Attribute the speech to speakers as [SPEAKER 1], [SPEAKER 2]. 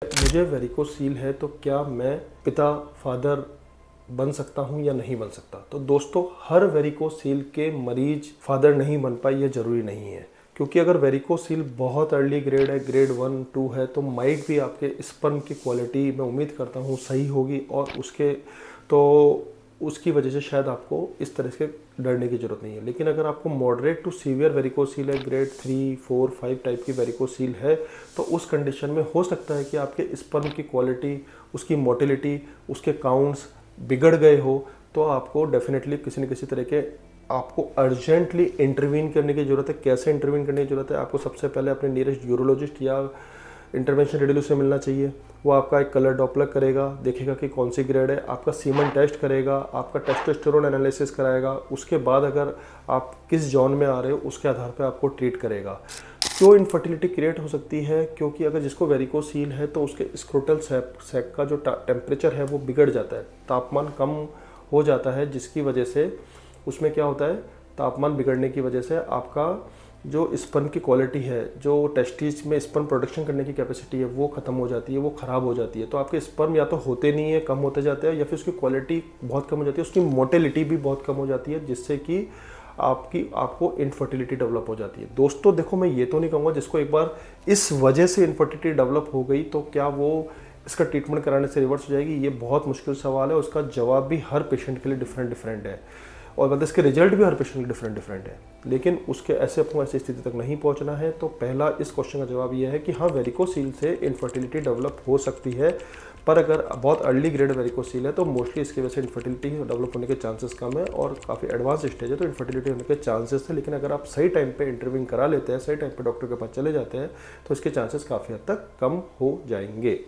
[SPEAKER 1] मुझे वेरिकोसील है तो क्या मैं पिता फादर बन सकता हूं या नहीं बन सकता। तो दोस्तों, हर वेरिकोसील के मरीज फादर नहीं बन पाए ये ज़रूरी नहीं है, क्योंकि अगर वेरिकोसील बहुत अर्ली ग्रेड है, ग्रेड 1 2 है, तो माइट भी आपके स्पर्म की क्वालिटी मैं उम्मीद करता हूँ सही होगी और उसकी वजह से शायद आपको इस तरह से डरने की ज़रूरत नहीं है। लेकिन अगर आपको मॉडरेट टू सीवियर वेरिकोसील है, ग्रेड 3 4 5 टाइप की वेरिकोसील है, तो उस कंडीशन में हो सकता है कि आपके स्पर्म की क्वालिटी, उसकी मोटिलिटी, उसके काउंट्स बिगड़ गए हो, तो आपको डेफिनेटली किसी न किसी तरह के आपको अर्जेंटली इंटरवीन करने की ज़रूरत है। कैसे इंटरवीन करने की ज़रूरत है? आपको सबसे पहले अपने नियरेस्ट यूरोलॉजिस्ट या इंटरवेंशन रेडियोलॉजिस्ट से मिलना चाहिए। वो आपका एक कलर डॉपलर करेगा, देखेगा कि कौन सी ग्रेड है, आपका सीमन टेस्ट करेगा, आपका टेस्टोस्टेरोन एनालिसिस कराएगा। उसके बाद अगर आप किस जोन में आ रहे हो उसके आधार पर आपको ट्रीट करेगा। क्यों इनफर्टिलिटी क्रिएट हो सकती है? क्योंकि अगर जिसको वेरिकोसील है तो उसके स्क्रोटल सैक का जो टेम्परेचर है वो बिगड़ जाता है, तापमान कम हो जाता है, जिसकी वजह से उसमें क्या होता है, तापमान बिगड़ने की वजह से आपका जो स्पर्म की क्वालिटी है, जो टेस्टिस में स्पर्म प्रोडक्शन करने की कैपेसिटी है वो ख़त्म हो जाती है, वो ख़राब हो जाती है। तो आपके स्पर्म या तो होते नहीं है, कम होते जाते हैं, या फिर उसकी क्वालिटी बहुत कम हो जाती है, उसकी मोटिलिटी भी बहुत कम हो जाती है, जिससे कि आपको इनफर्टिलिटी डेवलप हो जाती है। दोस्तों देखो, मैं ये तो नहीं कहूँगा जिसको एक बार इस वजह से इनफर्टिलिटी डेवलप हो गई तो क्या वो इसका ट्रीटमेंट कराने से रिवर्स हो जाएगी। ये बहुत मुश्किल सवाल है, उसका जवाब भी हर पेशेंट के लिए डिफरेंट है, और मतलब इसके रिजल्ट भी हर पेशेंट के डिफरेंट है। लेकिन उसके आपको ऐसी स्थिति तक नहीं पहुंचना है। तो पहला इस क्वेश्चन का जवाब यह है कि हाँ, वेरिकोसील से इनफर्टिलिटी डेवलप हो सकती है, पर अगर बहुत अर्ली ग्रेड वेरिकोसील है तो मोस्टली इसकी वजह से इनफर्टिलिटी डेवलप होने के चांसेस कम है, और काफ़ी एडवांस स्टेज है तो इनफर्टिलिटी होने के चांसेस है। लेकिन अगर आप सही टाइम पे इंटरवीन करा लेते हैं, सही टाइम पे डॉक्टर के पास चले जाते हैं, तो इसके चांसेस काफ़ी हद तक कम हो जाएंगे।